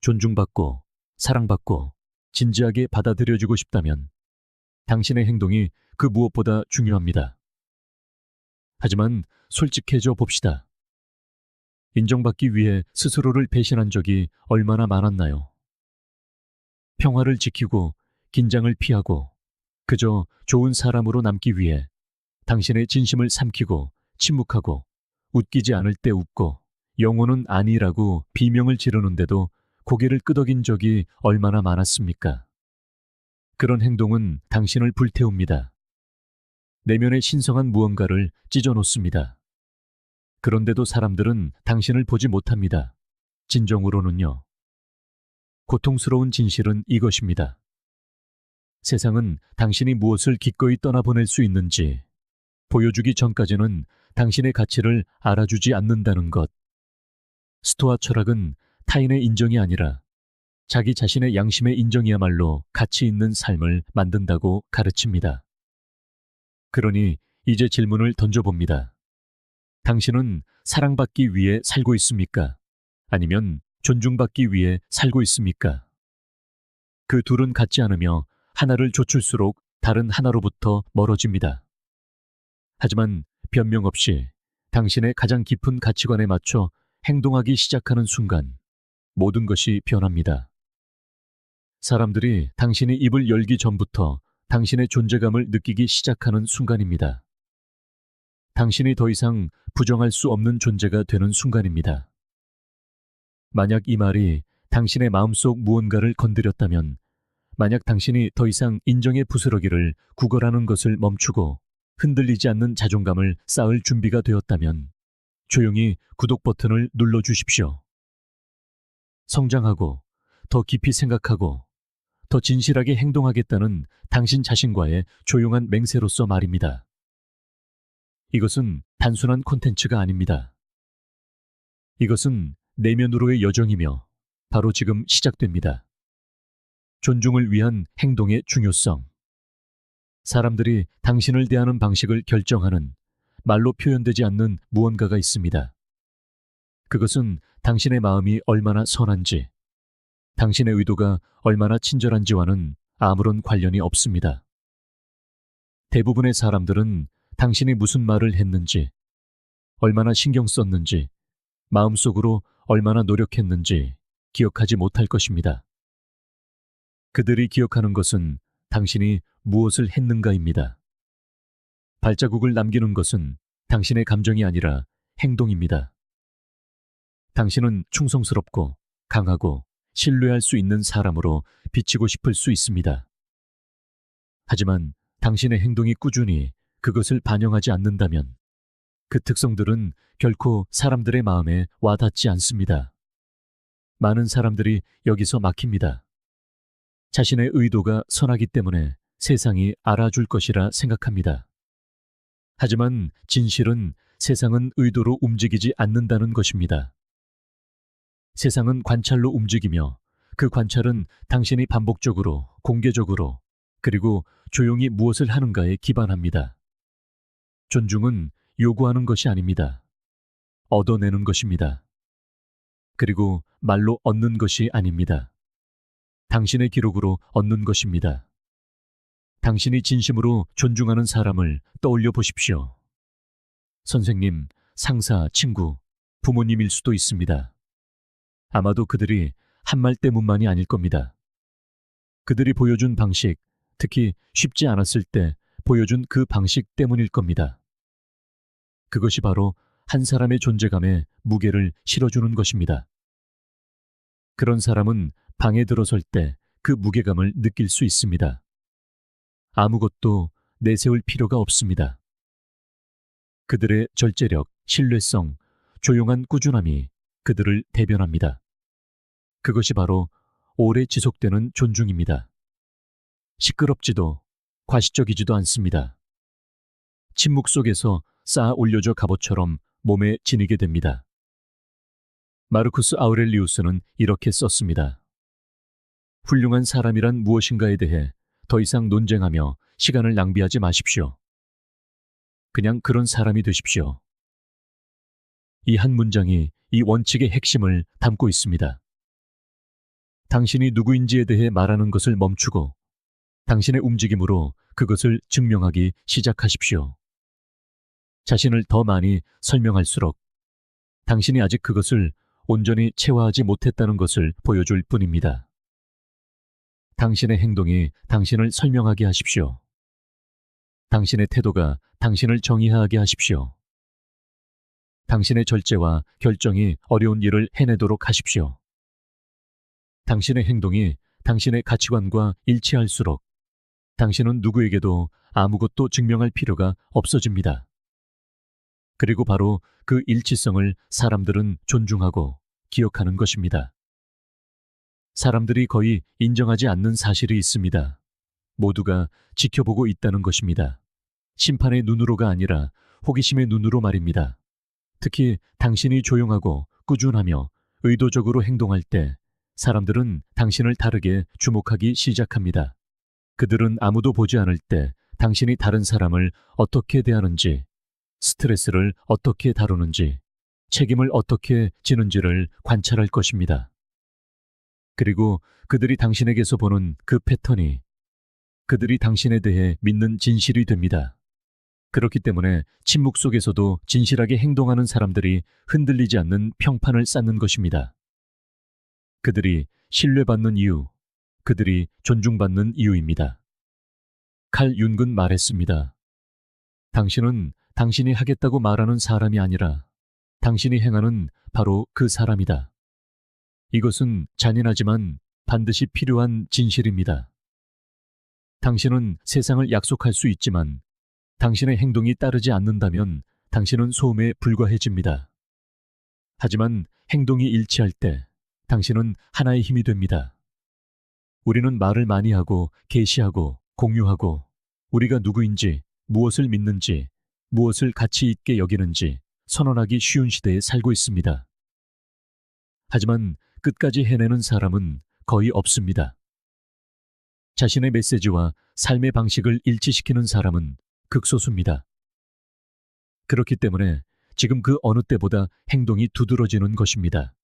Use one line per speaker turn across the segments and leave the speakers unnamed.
존중받고 사랑받고 진지하게 받아들여지고 싶다면 당신의 행동이 그 무엇보다 중요합니다. 하지만 솔직해져 봅시다. 인정받기 위해 스스로를 배신한 적이 얼마나 많았나요? 평화를 지키고 긴장을 피하고 그저 좋은 사람으로 남기 위해 당신의 진심을 삼키고 침묵하고 웃기지 않을 때 웃고 영혼은 아니라고 비명을 지르는데도 고개를 끄덕인 적이 얼마나 많았습니까? 그런 행동은 당신을 불태웁니다. 내면의 신성한 무언가를 찢어놓습니다. 그런데도 사람들은 당신을 보지 못합니다. 진정으로는요. 고통스러운 진실은 이것입니다. 세상은 당신이 무엇을 기꺼이 떠나보낼 수 있는지 보여주기 전까지는 당신의 가치를 알아주지 않는다는 것. 스토아 철학은 타인의 인정이 아니라 자기 자신의 양심의 인정이야말로 가치 있는 삶을 만든다고 가르칩니다. 그러니 이제 질문을 던져봅니다. 당신은 사랑받기 위해 살고 있습니까? 아니면 존중받기 위해 살고 있습니까? 그 둘은 같지 않으며 하나를 좇을수록 다른 하나로부터 멀어집니다. 하지만 변명 없이 당신의 가장 깊은 가치관에 맞춰 행동하기 시작하는 순간 모든 것이 변합니다. 사람들이 당신이 입을 열기 전부터 당신의 존재감을 느끼기 시작하는 순간입니다. 당신이 더 이상 부정할 수 없는 존재가 되는 순간입니다. 만약 이 말이 당신의 마음속 무언가를 건드렸다면, 만약 당신이 더 이상 인정의 부스러기를 구걸하는 것을 멈추고 흔들리지 않는 자존감을 쌓을 준비가 되었다면 조용히 구독 버튼을 눌러주십시오. 성장하고 더 깊이 생각하고 더 진실하게 행동하겠다는 당신 자신과의 조용한 맹세로서 말입니다. 이것은 단순한 콘텐츠가 아닙니다. 이것은 내면으로의 여정이며 바로 지금 시작됩니다. 존중을 위한 행동의 중요성. 사람들이 당신을 대하는 방식을 결정하는 말로 표현되지 않는 무언가가 있습니다. 그것은 당신의 마음이 얼마나 선한지, 당신의 의도가 얼마나 친절한지와는 아무런 관련이 없습니다. 대부분의 사람들은 당신이 무슨 말을 했는지, 얼마나 신경 썼는지, 마음속으로 얼마나 노력했는지 기억하지 못할 것입니다. 그들이 기억하는 것은 당신이 무엇을 했는가입니다. 발자국을 남기는 것은 당신의 감정이 아니라 행동입니다. 당신은 충성스럽고 강하고 신뢰할 수 있는 사람으로 비치고 싶을 수 있습니다. 하지만 당신의 행동이 꾸준히 그것을 반영하지 않는다면 그 특성들은 결코 사람들의 마음에 와닿지 않습니다. 많은 사람들이 여기서 막힙니다. 자신의 의도가 선하기 때문에 세상이 알아줄 것이라 생각합니다. 하지만 진실은 세상은 의도로 움직이지 않는다는 것입니다. 세상은 관찰로 움직이며 그 관찰은 당신이 반복적으로, 공개적으로, 그리고 조용히 무엇을 하는가에 기반합니다. 존중은 요구하는 것이 아닙니다. 얻어내는 것입니다. 그리고 말로 얻는 것이 아닙니다. 당신의 기록으로 얻는 것입니다. 당신이 진심으로 존중하는 사람을 떠올려 보십시오. 선생님, 상사, 친구, 부모님일 수도 있습니다. 아마도 그들이 한 말 때문만이 아닐 겁니다. 그들이 보여준 방식, 특히 쉽지 않았을 때 보여준 그 방식 때문일 겁니다. 그것이 바로 한 사람의 존재감에 무게를 실어주는 것입니다. 그런 사람은 방에 들어설 때 그 무게감을 느낄 수 있습니다. 아무것도 내세울 필요가 없습니다. 그들의 절제력, 신뢰성, 조용한 꾸준함이 그들을 대변합니다. 그것이 바로 오래 지속되는 존중입니다. 시끄럽지도 과시적이지도 않습니다. 침묵 속에서 쌓아 올려져 갑옷처럼 몸에 지니게 됩니다. 마르쿠스 아우렐리우스는 이렇게 썼습니다. 훌륭한 사람이란 무엇인가에 대해 더 이상 논쟁하며 시간을 낭비하지 마십시오. 그냥 그런 사람이 되십시오. 이 한 문장이 이 원칙의 핵심을 담고 있습니다. 당신이 누구인지에 대해 말하는 것을 멈추고 당신의 움직임으로 그것을 증명하기 시작하십시오. 자신을 더 많이 설명할수록 당신이 아직 그것을 온전히 체화하지 못했다는 것을 보여줄 뿐입니다. 당신의 행동이 당신을 설명하게 하십시오. 당신의 태도가 당신을 정의하게 하십시오. 당신의 절제와 결정이 어려운 일을 해내도록 하십시오. 당신의 행동이 당신의 가치관과 일치할수록 당신은 누구에게도 아무것도 증명할 필요가 없어집니다. 그리고 바로 그 일치성을 사람들은 존중하고 기억하는 것입니다. 사람들이 거의 인정하지 않는 사실이 있습니다. 모두가 지켜보고 있다는 것입니다. 심판의 눈으로가 아니라 호기심의 눈으로 말입니다. 특히 당신이 조용하고 꾸준하며 의도적으로 행동할 때 사람들은 당신을 다르게 주목하기 시작합니다. 그들은 아무도 보지 않을 때 당신이 다른 사람을 어떻게 대하는지, 스트레스를 어떻게 다루는지, 책임을 어떻게 지는지를 관찰할 것입니다. 그리고 그들이 당신에게서 보는 그 패턴이 그들이 당신에 대해 믿는 진실이 됩니다. 그렇기 때문에 침묵 속에서도 진실하게 행동하는 사람들이 흔들리지 않는 평판을 쌓는 것입니다. 그들이 신뢰받는 이유, 그들이 존중받는 이유입니다. 칼 윤근 말했습니다. 당신은 당신이 하겠다고 말하는 사람이 아니라 당신이 행하는 바로 그 사람이다. 이것은 잔인하지만 반드시 필요한 진실입니다. 당신은 세상을 약속할 수 있지만 당신의 행동이 따르지 않는다면 당신은 소음에 불과해집니다. 하지만 행동이 일치할 때 당신은 하나의 힘이 됩니다. 우리는 말을 많이 하고 계시하고 공유하고 우리가 누구인지, 무엇을 믿는지, 무엇을 가치 있게 여기는지 선언하기 쉬운 시대에 살고 있습니다. 하지만 끝까지 해내는 사람은 거의 없습니다. 자신의 메시지와 삶의 방식을 일치시키는 사람은 극소수입니다. 그렇기 때문에 지금 그 어느 때보다 행동이 두드러지는 것입니다.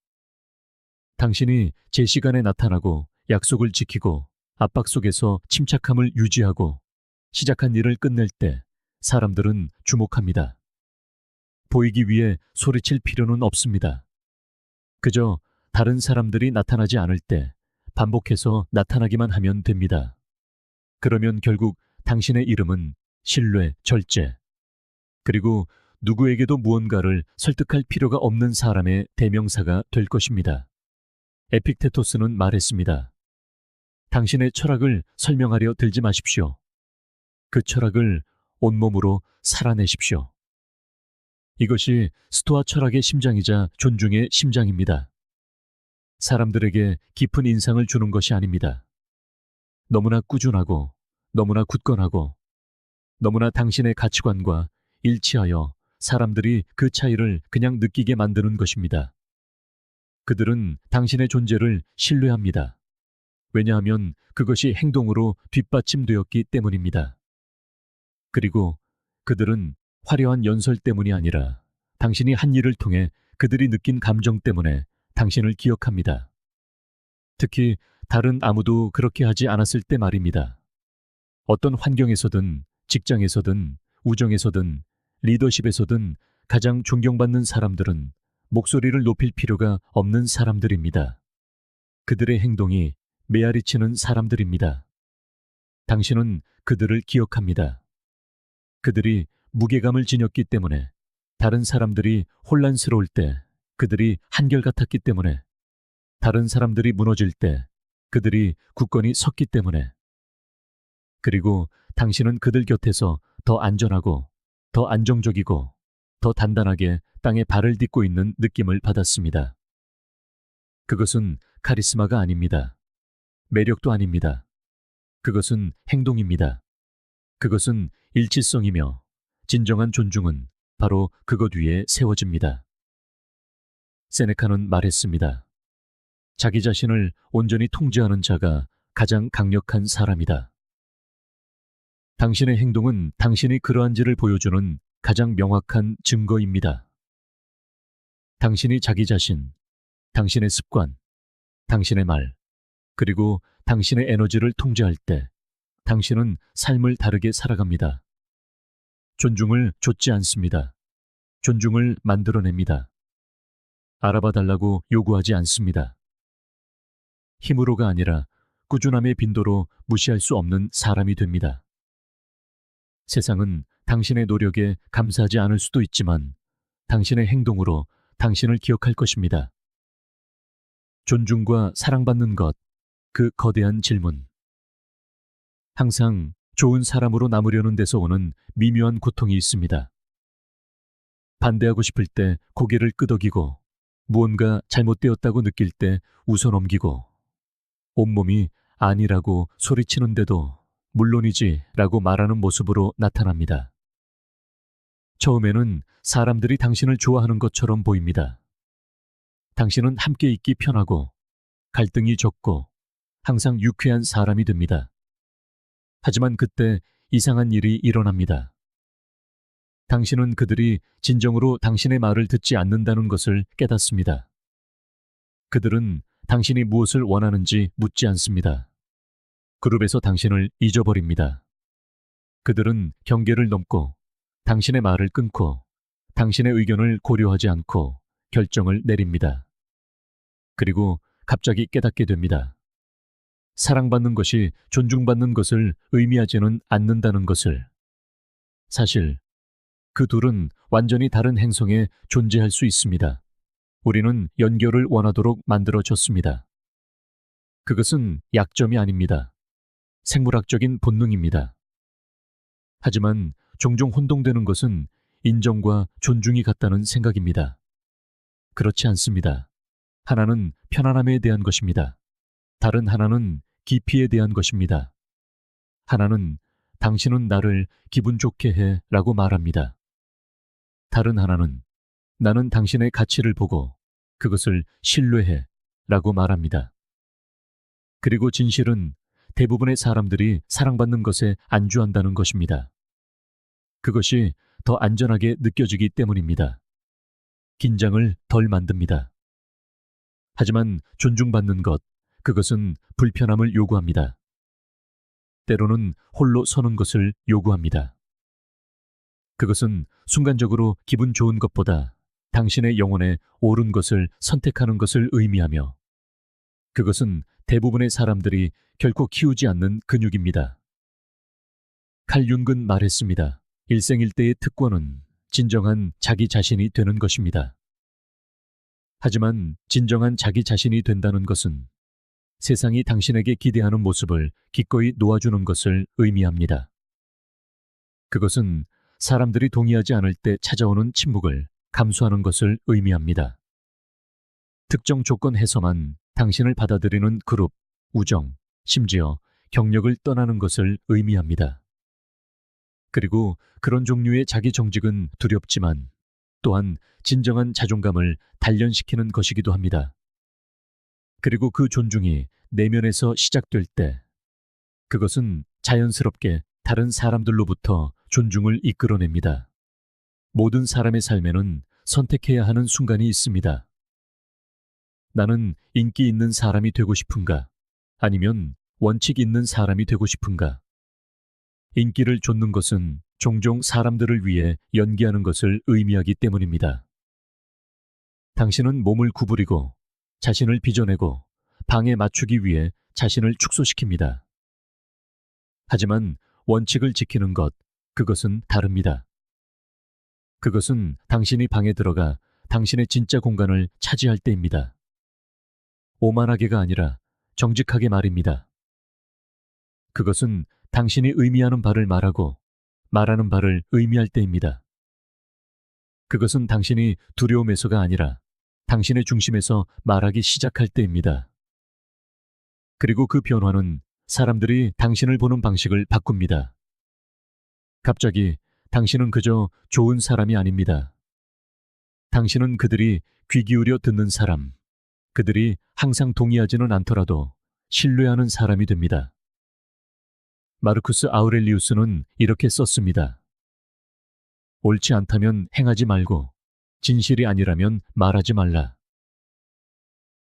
당신이 제 시간에 나타나고 약속을 지키고 압박 속에서 침착함을 유지하고 시작한 일을 끝낼 때 사람들은 주목합니다. 보이기 위해 소리칠 필요는 없습니다. 그저 다른 사람들이 나타나지 않을 때 반복해서 나타나기만 하면 됩니다. 그러면 결국 당신의 이름은 신뢰, 절제, 그리고 누구에게도 무언가를 설득할 필요가 없는 사람의 대명사가 될 것입니다. 에픽테토스는 말했습니다. 당신의 철학을 설명하려 들지 마십시오. 그 철학을 온몸으로 살아내십시오. 이것이 스토아 철학의 심장이자 존중의 심장입니다. 사람들에게 깊은 인상을 주는 것이 아닙니다. 너무나 꾸준하고, 너무나 굳건하고, 너무나 당신의 가치관과 일치하여 사람들이 그 차이를 그냥 느끼게 만드는 것입니다. 그들은 당신의 존재를 신뢰합니다. 왜냐하면 그것이 행동으로 뒷받침되었기 때문입니다. 그리고 그들은 화려한 연설 때문이 아니라 당신이 한 일을 통해 그들이 느낀 감정 때문에 당신을 기억합니다. 특히 다른 아무도 그렇게 하지 않았을 때 말입니다. 어떤 환경에서든, 직장에서든, 우정에서든, 리더십에서든 가장 존경받는 사람들은 목소리를 높일 필요가 없는 사람들입니다. 그들의 행동이 메아리치는 사람들입니다. 당신은 그들을 기억합니다. 그들이 무게감을 지녔기 때문에, 다른 사람들이 혼란스러울 때 그들이 한결같았기 때문에, 다른 사람들이 무너질 때 그들이 굳건히 섰기 때문에, 그리고 당신은 그들 곁에서 더 안전하고 더 안정적이고 더 단단하게 땅에 발을 딛고 있는 느낌을 받았습니다. 그것은 카리스마가 아닙니다. 매력도 아닙니다. 그것은 행동입니다. 그것은 일치성이며 진정한 존중은 바로 그것 위에 세워집니다. 세네카는 말했습니다. 자기 자신을 온전히 통제하는 자가 가장 강력한 사람이다. 당신의 행동은 당신이 그러한지를 보여주는 가장 명확한 증거입니다. 당신이 자기 자신, 당신의 습관, 당신의 말, 그리고 당신의 에너지를 통제할 때 당신은 삶을 다르게 살아갑니다. 존중을 좇지 않습니다. 존중을 만들어냅니다. 알아봐 달라고 요구하지 않습니다. 힘으로가 아니라 꾸준함의 빈도로 무시할 수 없는 사람이 됩니다. 세상은 당신의 노력에 감사하지 않을 수도 있지만 당신의 행동으로 당신을 기억할 것입니다. 존중과 사랑받는 것, 그 거대한 질문. 항상 좋은 사람으로 남으려는 데서 오는 미묘한 고통이 있습니다. 반대하고 싶을 때 고개를 끄덕이고 무언가 잘못되었다고 느낄 때 웃어넘기고 온몸이 아니라고 소리치는데도 물론이지 라고 말하는 모습으로 나타납니다. 처음에는 사람들이 당신을 좋아하는 것처럼 보입니다. 당신은 함께 있기 편하고 갈등이 적고 항상 유쾌한 사람이 됩니다. 하지만 그때 이상한 일이 일어납니다. 당신은 그들이 진정으로 당신의 말을 듣지 않는다는 것을 깨닫습니다. 그들은 당신이 무엇을 원하는지 묻지 않습니다. 그룹에서 당신을 잊어버립니다. 그들은 경계를 넘고 당신의 말을 끊고 당신의 의견을 고려하지 않고 결정을 내립니다. 그리고 갑자기 깨닫게 됩니다. 사랑받는 것이 존중받는 것을 의미하지는 않는다는 것을. 사실 그 둘은 완전히 다른 행성에 존재할 수 있습니다. 우리는 연결을 원하도록 만들어졌습니다. 그것은 약점이 아닙니다. 생물학적인 본능입니다. 하지만 종종 혼동되는 것은 인정과 존중이 같다는 생각입니다. 그렇지 않습니다. 하나는 편안함에 대한 것입니다. 다른 하나는 깊이에 대한 것입니다. 하나는 당신은 나를 기분 좋게 해 라고 말합니다. 다른 하나는 나는 당신의 가치를 보고 그것을 신뢰해 라고 말합니다. 그리고 진실은 대부분의 사람들이 사랑받는 것에 안주한다는 것입니다. 그것이 더 안전하게 느껴지기 때문입니다. 긴장을 덜 만듭니다. 하지만 존중받는 것, 그것은 불편함을 요구합니다. 때로는 홀로 서는 것을 요구합니다. 그것은 순간적으로 기분 좋은 것보다 당신의 영혼에 옳은 것을 선택하는 것을 의미하며 그것은 대부분의 사람들이 결코 키우지 않는 근육입니다. 칼 융근 말했습니다. 일생일대의 특권은 진정한 자기 자신이 되는 것입니다. 하지만 진정한 자기 자신이 된다는 것은 세상이 당신에게 기대하는 모습을 기꺼이 놓아주는 것을 의미합니다. 그것은 사람들이 동의하지 않을 때 찾아오는 침묵을 감수하는 것을 의미합니다. 특정 조건 해서만 당신을 받아들이는 그룹, 우정, 심지어 경력을 떠나는 것을 의미합니다. 그리고 그런 종류의 자기 정직은 두렵지만 또한 진정한 자존감을 단련시키는 것이기도 합니다. 그리고 그 존중이 내면에서 시작될 때 그것은 자연스럽게 다른 사람들로부터 존중을 이끌어냅니다. 모든 사람의 삶에는 선택해야 하는 순간이 있습니다. 나는 인기 있는 사람이 되고 싶은가? 아니면 원칙 있는 사람이 되고 싶은가? 인기를 좇는 것은 종종 사람들을 위해 연기하는 것을 의미하기 때문입니다. 당신은 몸을 구부리고 자신을 빚어내고 방에 맞추기 위해 자신을 축소시킵니다. 하지만 원칙을 지키는 것, 그것은 다릅니다. 그것은 당신이 방에 들어가 당신의 진짜 공간을 차지할 때입니다. 오만하게가 아니라 정직하게 말입니다. 그것은 당신이 의미하는 바를 말하고 말하는 바를 의미할 때입니다. 그것은 당신이 두려움에서가 아니라 당신의 중심에서 말하기 시작할 때입니다. 그리고 그 변화는 사람들이 당신을 보는 방식을 바꿉니다. 갑자기 당신은 그저 좋은 사람이 아닙니다. 당신은 그들이 귀 기울여 듣는 사람, 그들이 항상 동의하지는 않더라도 신뢰하는 사람이 됩니다. 마르쿠스 아우렐리우스는 이렇게 썼습니다. 옳지 않다면 행하지 말고 진실이 아니라면 말하지 말라.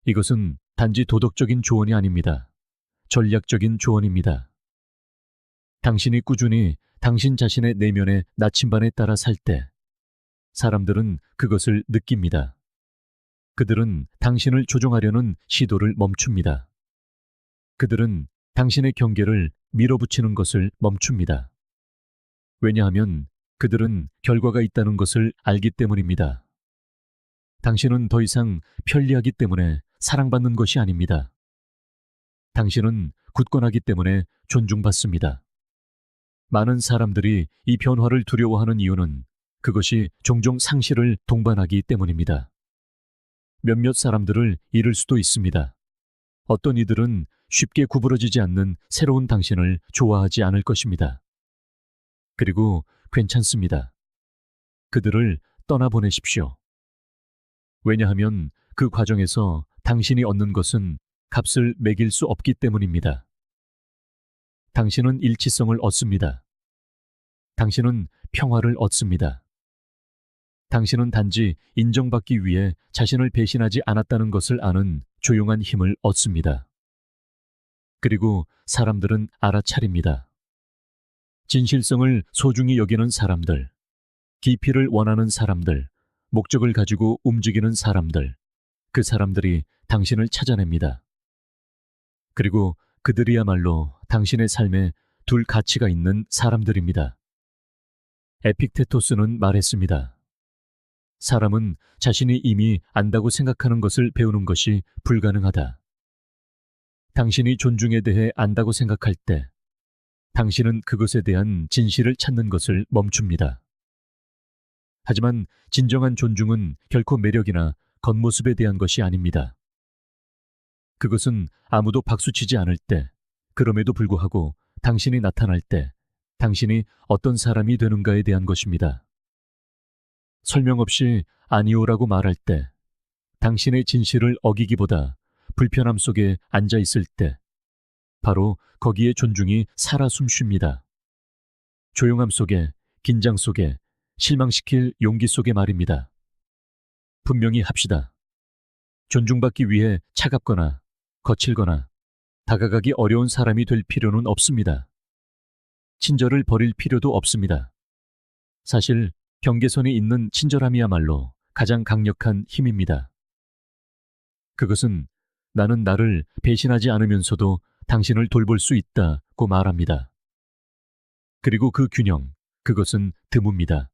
이것은 단지 도덕적인 조언이 아닙니다. 전략적인 조언입니다. 당신이 꾸준히 당신 자신의 내면의 나침반에 따라 살 때 사람들은 그것을 느낍니다. 그들은 당신을 조종하려는 시도를 멈춥니다. 그들은 당신의 경계를 밀어붙이는 것을 멈춥니다. 왜냐하면 그들은 결과가 있다는 것을 알기 때문입니다. 당신은 더 이상 편리하기 때문에 사랑받는 것이 아닙니다. 당신은 굳건하기 때문에 존중받습니다. 많은 사람들이 이 변화를 두려워하는 이유는 그것이 종종 상실을 동반하기 때문입니다. 몇몇 사람들을 잃을 수도 있습니다. 어떤 이들은 쉽게 구부러지지 않는 새로운 당신을 좋아하지 않을 것입니다. 그리고 괜찮습니다. 그들을 떠나보내십시오. 왜냐하면 그 과정에서 당신이 얻는 것은 값을 매길 수 없기 때문입니다. 당신은 일치성을 얻습니다. 당신은 평화를 얻습니다. 당신은 단지 인정받기 위해 자신을 배신하지 않았다는 것을 아는 조용한 힘을 얻습니다. 그리고 사람들은 알아차립니다. 진실성을 소중히 여기는 사람들, 깊이를 원하는 사람들, 목적을 가지고 움직이는 사람들, 그 사람들이 당신을 찾아냅니다. 그리고 그들이야말로 당신의 삶에 둘 가치가 있는 사람들입니다. 에픽테토스는 말했습니다. 사람은 자신이 이미 안다고 생각하는 것을 배우는 것이 불가능하다. 당신이 존중에 대해 안다고 생각할 때 당신은 그것에 대한 진실을 찾는 것을 멈춥니다. 하지만 진정한 존중은 결코 매력이나 겉모습에 대한 것이 아닙니다. 그것은 아무도 박수치지 않을 때, 그럼에도 불구하고 당신이 나타날 때 당신이 어떤 사람이 되는가에 대한 것입니다. 설명 없이 아니오라고 말할 때, 당신의 진실을 어기기보다 불편함 속에 앉아 있을 때, 바로 거기에 존중이 살아 숨쉽니다. 조용함 속에, 긴장 속에, 실망시킬 용기 속에 말입니다. 분명히 합시다. 존중받기 위해 차갑거나 거칠거나 다가가기 어려운 사람이 될 필요는 없습니다. 친절을 버릴 필요도 없습니다. 사실 경계선이 있는 친절함이야말로 가장 강력한 힘입니다. 그것은 나는 나를 배신하지 않으면서도 당신을 돌볼 수 있다고 말합니다. 그리고 그 균형, 그것은 드뭅니다.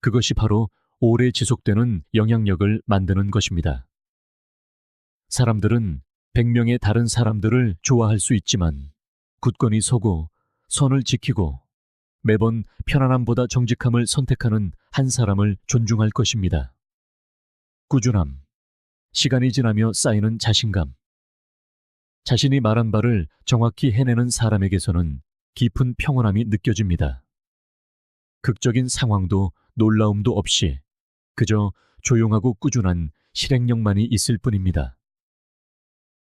그것이 바로 오래 지속되는 영향력을 만드는 것입니다. 사람들은 100명의 다른 사람들을 좋아할 수 있지만 굳건히 서고 선을 지키고 매번 편안함보다 정직함을 선택하는 한 사람을 존중할 것입니다. 꾸준함, 시간이 지나며 쌓이는 자신감. 자신이 말한 바를 정확히 해내는 사람에게서는 깊은 평온함이 느껴집니다. 극적인 상황도 놀라움도 없이 그저 조용하고 꾸준한 실행력만이 있을 뿐입니다.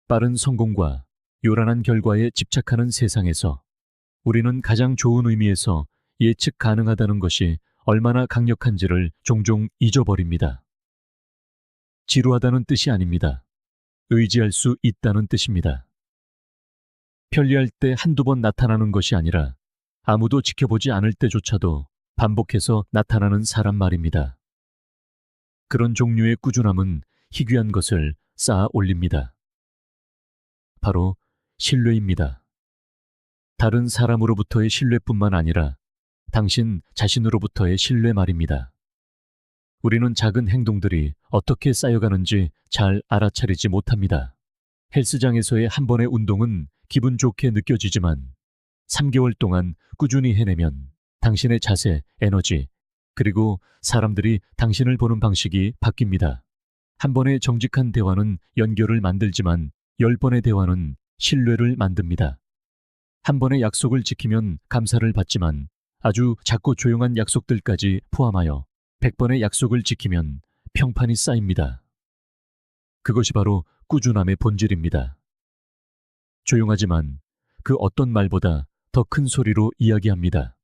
빠른 성공과 요란한 결과에 집착하는 세상에서 우리는 가장 좋은 의미에서 예측 가능하다는 것이 얼마나 강력한지를 종종 잊어버립니다. 지루하다는 뜻이 아닙니다. 의지할 수 있다는 뜻입니다. 편리할 때 한두 번 나타나는 것이 아니라 아무도 지켜보지 않을 때조차도 반복해서 나타나는 사람 말입니다. 그런 종류의 꾸준함은 희귀한 것을 쌓아 올립니다. 바로 신뢰입니다. 다른 사람으로부터의 신뢰뿐만 아니라 당신 자신으로부터의 신뢰 말입니다. 우리는 작은 행동들이 어떻게 쌓여가는지 잘 알아차리지 못합니다. 헬스장에서의 한 번의 운동은 기분 좋게 느껴지지만 3개월 동안 꾸준히 해내면 당신의 자세, 에너지, 그리고 사람들이 당신을 보는 방식이 바뀝니다. 한 번의 정직한 대화는 연결을 만들지만 10번의 대화는 신뢰를 만듭니다. 한 번의 약속을 지키면 감사를 받지만 아주 작고 조용한 약속들까지 포함하여 100번의 약속을 지키면 평판이 쌓입니다. 그것이 바로 꾸준함의 본질입니다. 조용하지만 그 어떤 말보다 더 큰 소리로 이야기합니다.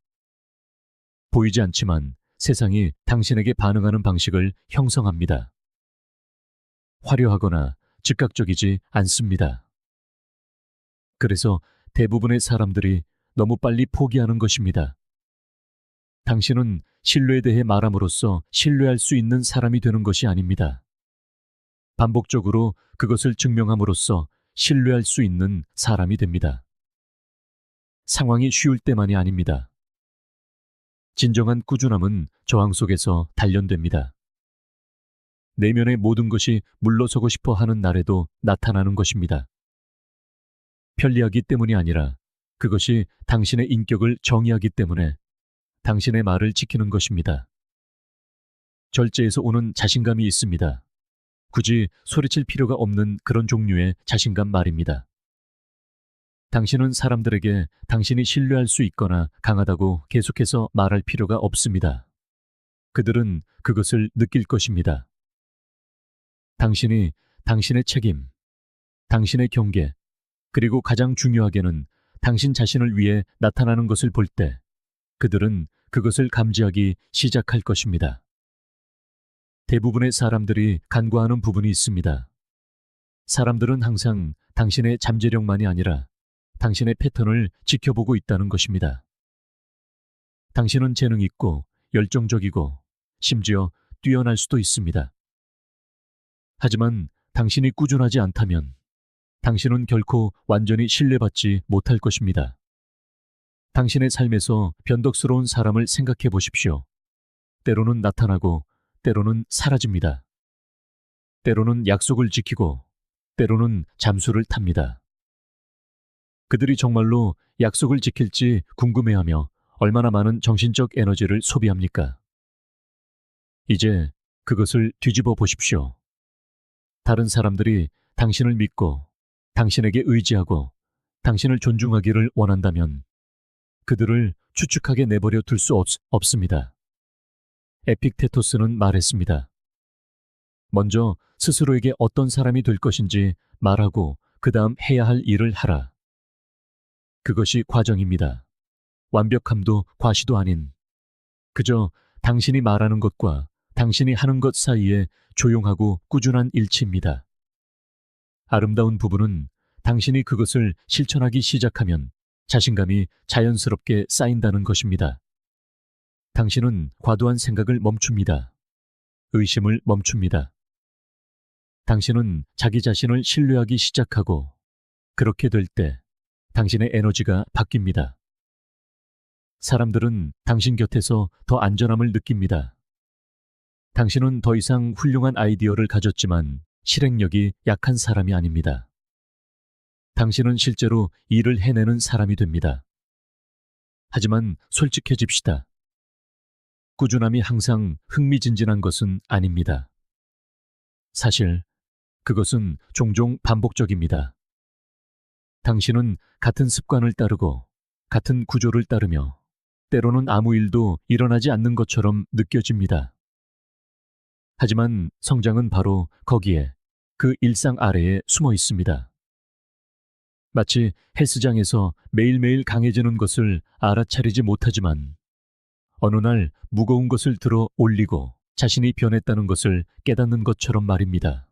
보이지 않지만 세상이 당신에게 반응하는 방식을 형성합니다. 화려하거나 즉각적이지 않습니다. 그래서 대부분의 사람들이 너무 빨리 포기하는 것입니다. 당신은 신뢰에 대해 말함으로써 신뢰할 수 있는 사람이 되는 것이 아닙니다. 반복적으로 그것을 증명함으로써 신뢰할 수 있는 사람이 됩니다. 상황이 쉬울 때만이 아닙니다. 진정한 꾸준함은 저항 속에서 단련됩니다. 내면의 모든 것이 물러서고 싶어 하는 날에도 나타나는 것입니다. 편리하기 때문이 아니라 그것이 당신의 인격을 정의하기 때문에 당신의 말을 지키는 것입니다. 절제에서 오는 자신감이 있습니다. 굳이 소리칠 필요가 없는 그런 종류의 자신감 말입니다. 당신은 사람들에게 당신이 신뢰할 수 있거나 강하다고 계속해서 말할 필요가 없습니다. 그들은 그것을 느낄 것입니다. 당신이 당신의 책임, 당신의 경계, 그리고 가장 중요하게는 당신 자신을 위해 나타나는 것을 볼 때 그들은 그것을 감지하기 시작할 것입니다. 대부분의 사람들이 간과하는 부분이 있습니다. 사람들은 항상 당신의 잠재력만이 아니라 당신의 패턴을 지켜보고 있다는 것입니다. 당신은 재능 있고 열정적이고 심지어 뛰어날 수도 있습니다. 하지만 당신이 꾸준하지 않다면 당신은 결코 완전히 신뢰받지 못할 것입니다. 당신의 삶에서 변덕스러운 사람을 생각해 보십시오. 때로는 나타나고 때로는 사라집니다. 때로는 약속을 지키고 때로는 잠수를 탑니다. 그들이 정말로 약속을 지킬지 궁금해하며 얼마나 많은 정신적 에너지를 소비합니까? 이제 그것을 뒤집어 보십시오. 다른 사람들이 당신을 믿고 당신에게 의지하고 당신을 존중하기를 원한다면 그들을 추측하게 내버려 둘 수 없습니다. 에픽테토스는 말했습니다. 먼저 스스로에게 어떤 사람이 될 것인지 말하고 그 다음 해야 할 일을 하라. 그것이 과정입니다. 완벽함도 과시도 아닌 그저 당신이 말하는 것과 당신이 하는 것 사이에 조용하고 꾸준한 일치입니다. 아름다운 부분은 당신이 그것을 실천하기 시작하면 자신감이 자연스럽게 쌓인다는 것입니다. 당신은 과도한 생각을 멈춥니다. 의심을 멈춥니다. 당신은 자기 자신을 신뢰하기 시작하고 그렇게 될 때 당신의 에너지가 바뀝니다. 사람들은 당신 곁에서 더 안전함을 느낍니다. 당신은 더 이상 훌륭한 아이디어를 가졌지만 실행력이 약한 사람이 아닙니다. 당신은 실제로 일을 해내는 사람이 됩니다. 하지만 솔직해집시다. 꾸준함이 항상 흥미진진한 것은 아닙니다. 사실 그것은 종종 반복적입니다. 당신은 같은 습관을 따르고 같은 구조를 따르며 때로는 아무 일도 일어나지 않는 것처럼 느껴집니다. 하지만 성장은 바로 거기에 그 일상 아래에 숨어 있습니다. 마치 헬스장에서 매일매일 강해지는 것을 알아차리지 못하지만 어느 날 무거운 것을 들어 올리고 자신이 변했다는 것을 깨닫는 것처럼 말입니다.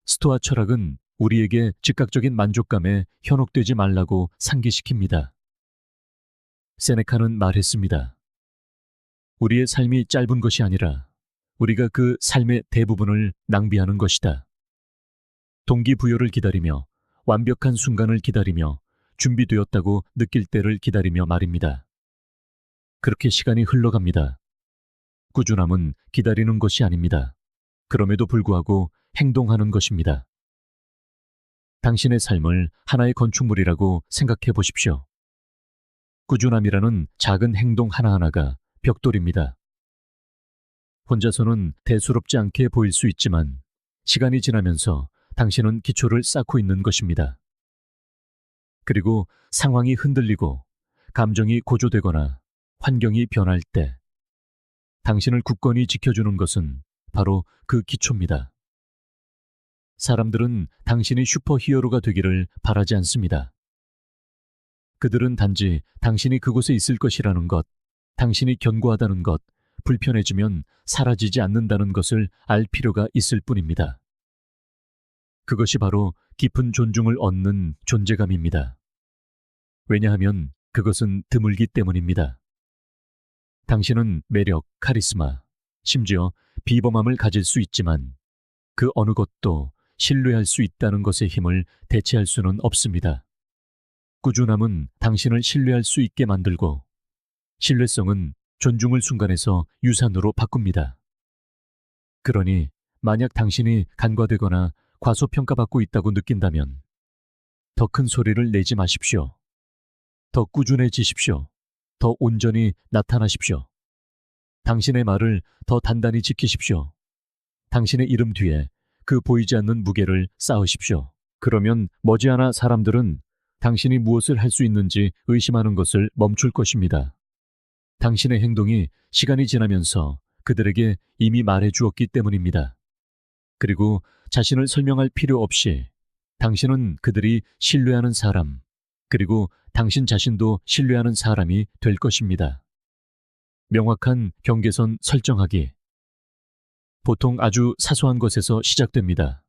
스토아 철학은 우리에게 즉각적인 만족감에 현혹되지 말라고 상기시킵니다. 세네카는 말했습니다. 우리의 삶이 짧은 것이 아니라 우리가 그 삶의 대부분을 낭비하는 것이다. 동기부여를 기다리며 완벽한 순간을 기다리며 준비되었다고 느낄 때를 기다리며 말입니다. 그렇게 시간이 흘러갑니다. 꾸준함은 기다리는 것이 아닙니다. 그럼에도 불구하고 행동하는 것입니다. 당신의 삶을 하나의 건축물이라고 생각해 보십시오. 꾸준함이라는 작은 행동 하나하나가 벽돌입니다. 혼자서는 대수롭지 않게 보일 수 있지만 시간이 지나면서 당신은 기초를 쌓고 있는 것입니다. 그리고 상황이 흔들리고 감정이 고조되거나 환경이 변할 때 당신을 굳건히 지켜주는 것은 바로 그 기초입니다. 사람들은 당신이 슈퍼히어로가 되기를 바라지 않습니다. 그들은 단지 당신이 그곳에 있을 것이라는 것, 당신이 견고하다는 것, 불편해지면 사라지지 않는다는 것을 알 필요가 있을 뿐입니다. 그것이 바로 깊은 존중을 얻는 존재감입니다. 왜냐하면 그것은 드물기 때문입니다. 당신은 매력, 카리스마, 심지어 비범함을 가질 수 있지만 그 어느 것도 신뢰할 수 있다는 것의 힘을 대체할 수는 없습니다. 꾸준함은 당신을 신뢰할 수 있게 만들고 신뢰성은 존중을 순간에서 유산으로 바꿉니다. 그러니 만약 당신이 간과되거나 과소평가받고 있다고 느낀다면 더 큰 소리를 내지 마십시오. 더 꾸준해지십시오. 더 온전히 나타나십시오. 당신의 말을 더 단단히 지키십시오. 당신의 이름 뒤에 그 보이지 않는 무게를 쌓으십시오. 그러면 머지않아 사람들은 당신이 무엇을 할 수 있는지 의심하는 것을 멈출 것입니다. 당신의 행동이 시간이 지나면서 그들에게 이미 말해 주었기 때문입니다. 그리고 자신을 설명할 필요 없이 당신은 그들이 신뢰하는 사람, 그리고 당신 자신도 신뢰하는 사람이 될 것입니다. 명확한 경계선 설정하기. 보통 아주 사소한 것에서 시작됩니다.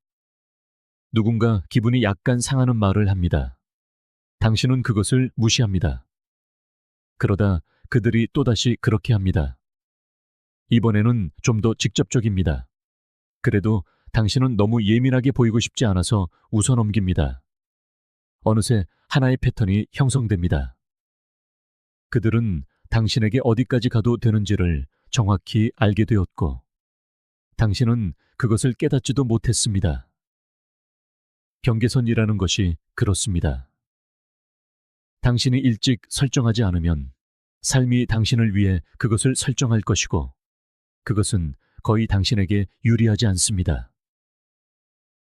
누군가 기분이 약간 상하는 말을 합니다. 당신은 그것을 무시합니다. 그러다 그들이 또다시 그렇게 합니다. 이번에는 좀 더 직접적입니다. 그래도 당신은 너무 예민하게 보이고 싶지 않아서 웃어넘깁니다. 어느새 하나의 패턴이 형성됩니다. 그들은 당신에게 어디까지 가도 되는지를 정확히 알게 되었고, 당신은 그것을 깨닫지도 못했습니다. 경계선이라는 것이 그렇습니다. 당신이 일찍 설정하지 않으면 삶이 당신을 위해 그것을 설정할 것이고, 그것은 거의 당신에게 유리하지 않습니다.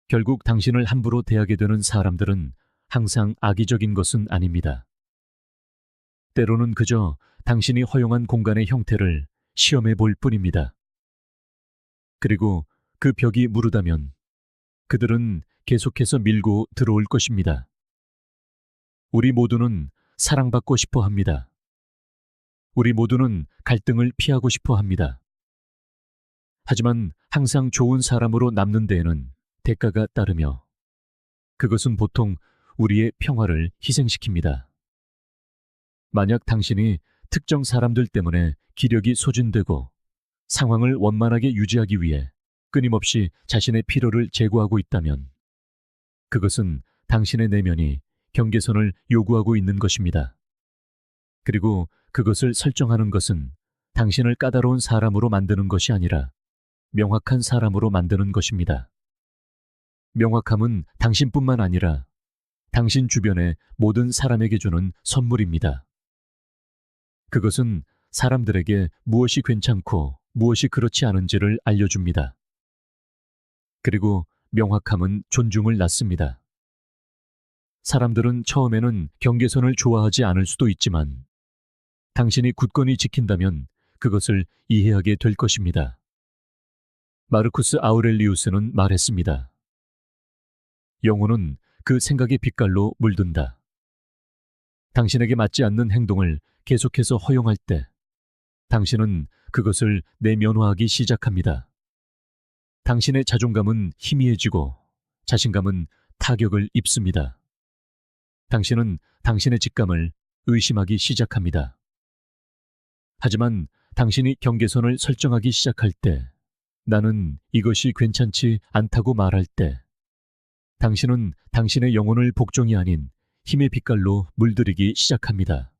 결국 당신을 함부로 대하게 되는 사람들은 항상 악의적인 것은 아닙니다. 때로는 그저 당신이 허용한 공간의 형태를 시험해 볼 뿐입니다. 그리고 그 벽이 무르다면 그들은 계속해서 밀고 들어올 것입니다. 우리 모두는 사랑받고 싶어 합니다. 우리 모두는 갈등을 피하고 싶어 합니다. 하지만 항상 좋은 사람으로 남는 데에는 대가가 따르며 그것은 보통 우리의 평화를 희생시킵니다. 만약 당신이 특정 사람들 때문에 기력이 소진되고 상황을 원만하게 유지하기 위해 끊임없이 자신의 필요를 제고하고 있다면 그것은 당신의 내면이 경계선을 요구하고 있는 것입니다. 그리고 그것을 설정하는 것은 당신을 까다로운 사람으로 만드는 것이 아니라 명확한 사람으로 만드는 것입니다. 명확함은 당신뿐만 아니라 당신 주변의 모든 사람에게 주는 선물입니다. 그것은 사람들에게 무엇이 괜찮고 무엇이 그렇지 않은지를 알려줍니다. 그리고 명확함은 존중을 낳습니다. 사람들은 처음에는 경계선을 좋아하지 않을 수도 있지만 당신이 굳건히 지킨다면 그것을 이해하게 될 것입니다. 마르쿠스 아우렐리우스는 말했습니다. 영혼은 그 생각의 빛깔로 물든다. 당신에게 맞지 않는 행동을 계속해서 허용할 때 당신은 그것을 내면화하기 시작합니다. 당신의 자존감은 희미해지고 자신감은 타격을 입습니다. 당신은 당신의 직감을 의심하기 시작합니다. 하지만 당신이 경계선을 설정하기 시작할 때, 나는 이것이 괜찮지 않다고 말할 때, 당신은 당신의 영혼을 복종이 아닌 힘의 빛깔로 물들이기 시작합니다.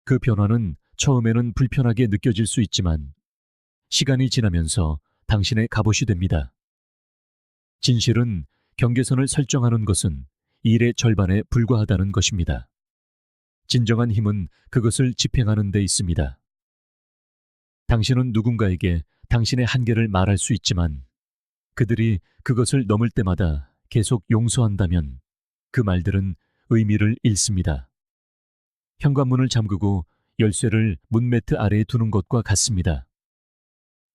그 변화는 처음에는 불편하게 느껴질 수 있지만 시간이 지나면서 당신의 갑옷이 됩니다. 진실은 경계선을 설정하는 것은 일의 절반에 불과하다는 것입니다. 진정한 힘은 그것을 집행하는 데 있습니다. 당신은 누군가에게 당신의 한계를 말할 수 있지만 그들이 그것을 넘을 때마다 계속 용서한다면 그 말들은 의미를 잃습니다. 현관문을 잠그고 열쇠를 문매트 아래에 두는 것과 같습니다.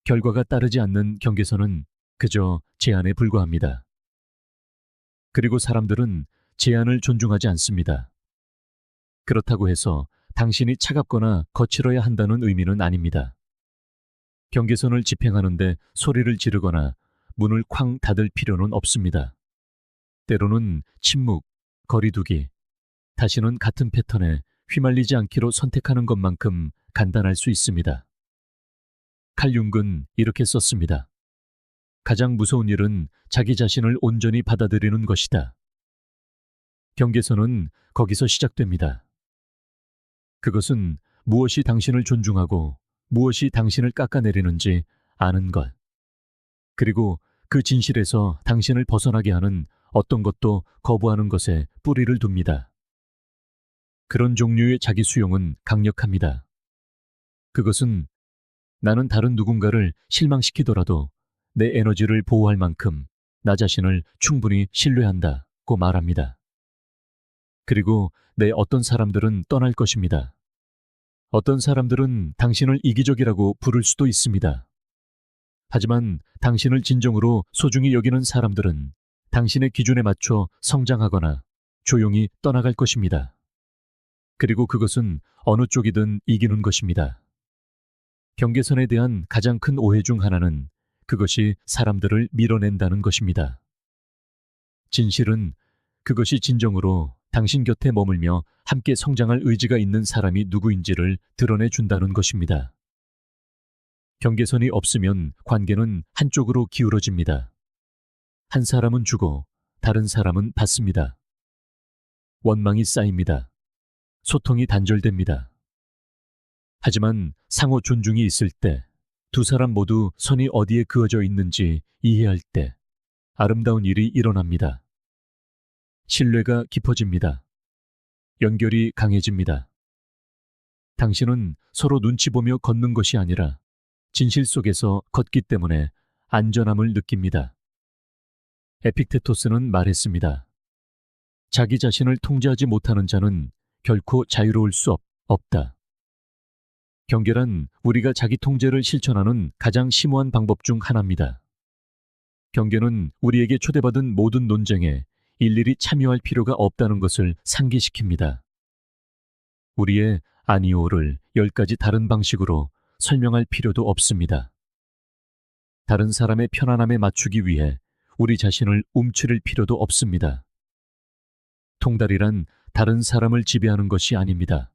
결과가 따르지 않는 경계선은 그저 제한에 불과합니다. 그리고 사람들은 제한을 존중하지 않습니다. 그렇다고 해서 당신이 차갑거나 거칠어야 한다는 의미는 아닙니다. 경계선을 집행하는데 소리를 지르거나 문을 쾅 닫을 필요는 없습니다. 때로는 침묵, 거리두기, 다시는 같은 패턴에 휘말리지 않기로 선택하는 것만큼 간단할 수 있습니다. 칼 융은 이렇게 썼습니다. 가장 무서운 일은 자기 자신을 온전히 받아들이는 것이다. 경계선은 거기서 시작됩니다. 그것은 무엇이 당신을 존중하고 무엇이 당신을 깎아내리는지 아는 것. 그리고 그 진실에서 당신을 벗어나게 하는 어떤 것도 거부하는 것에 뿌리를 둡니다. 그런 종류의 자기 수용은 강력합니다. 그것은 나는 다른 누군가를 실망시키더라도 내 에너지를 보호할 만큼 나 자신을 충분히 신뢰한다고 말합니다. 그리고 내 어떤 사람들은 떠날 것입니다. 어떤 사람들은 당신을 이기적이라고 부를 수도 있습니다. 하지만 당신을 진정으로 소중히 여기는 사람들은 당신의 기준에 맞춰 성장하거나 조용히 떠나갈 것입니다. 그리고 그것은 어느 쪽이든 이기는 것입니다. 경계선에 대한 가장 큰 오해 중 하나는 그것이 사람들을 밀어낸다는 것입니다. 진실은 그것이 진정으로 당신 곁에 머물며 함께 성장할 의지가 있는 사람이 누구인지를 드러내준다는 것입니다. 경계선이 없으면 관계는 한쪽으로 기울어집니다. 한 사람은 주고 다른 사람은 받습니다. 원망이 쌓입니다. 소통이 단절됩니다. 하지만 상호 존중이 있을 때, 두 사람 모두 선이 어디에 그어져 있는지 이해할 때 아름다운 일이 일어납니다. 신뢰가 깊어집니다. 연결이 강해집니다. 당신은 서로 눈치 보며 걷는 것이 아니라 진실 속에서 걷기 때문에 안전함을 느낍니다. 에픽테토스는 말했습니다. 자기 자신을 통제하지 못하는 자는 결코 자유로울 수 없다. 경계란 우리가 자기 통제를 실천하는 가장 심오한 방법 중 하나입니다. 경계는 우리에게 초대받은 모든 논쟁에 일일이 참여할 필요가 없다는 것을 상기시킵니다. 우리의 아니오를 10가지 다른 방식으로 설명할 필요도 없습니다. 다른 사람의 편안함에 맞추기 위해 우리 자신을 움츠릴 필요도 없습니다. 통달이란 다른 사람을 지배하는 것이 아닙니다.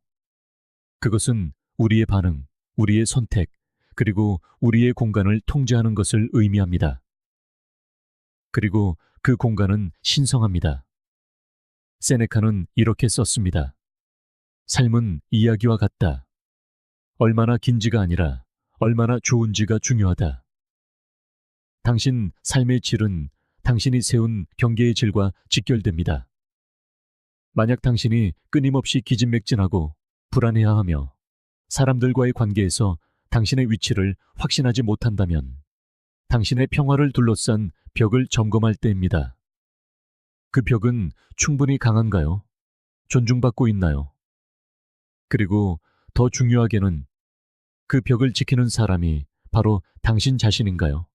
그것은 우리의 반응, 우리의 선택, 그리고 우리의 공간을 통제하는 것을 의미합니다. 그리고 그 공간은 신성합니다. 세네카는 이렇게 썼습니다. 삶은 이야기와 같다. 얼마나 긴지가 아니라 얼마나 좋은지가 중요하다. 당신 삶의 질은 당신이 세운 경계의 질과 직결됩니다. 만약 당신이 끊임없이 기진맥진하고 불안해하며 사람들과의 관계에서 당신의 위치를 확신하지 못한다면 당신의 평화를 둘러싼 벽을 점검할 때입니다. 그 벽은 충분히 강한가요? 존중받고 있나요? 그리고 더 중요하게는 그 벽을 지키는 사람이 바로 당신 자신인가요?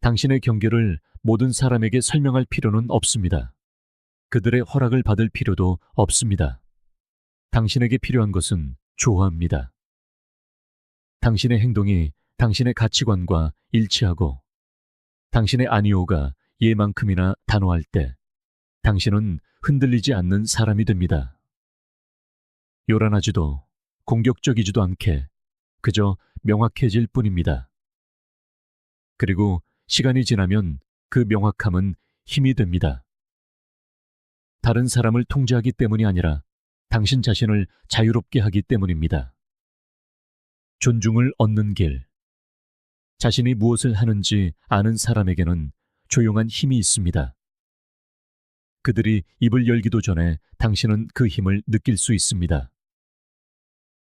당신의 경계를 모든 사람에게 설명할 필요는 없습니다. 그들의 허락을 받을 필요도 없습니다. 당신에게 필요한 것은 조화입니다. 당신의 행동이 당신의 가치관과 일치하고 당신의 아니오가 얘만큼이나 단호할 때 당신은 흔들리지 않는 사람이 됩니다. 요란하지도 공격적이지도 않게 그저 명확해질 뿐입니다. 그리고 시간이 지나면 그 명확함은 힘이 됩니다. 다른 사람을 통제하기 때문이 아니라 당신 자신을 자유롭게 하기 때문입니다. 존중을 얻는 길. 자신이 무엇을 하는지 아는 사람에게는 조용한 힘이 있습니다. 그들이 입을 열기도 전에 당신은 그 힘을 느낄 수 있습니다.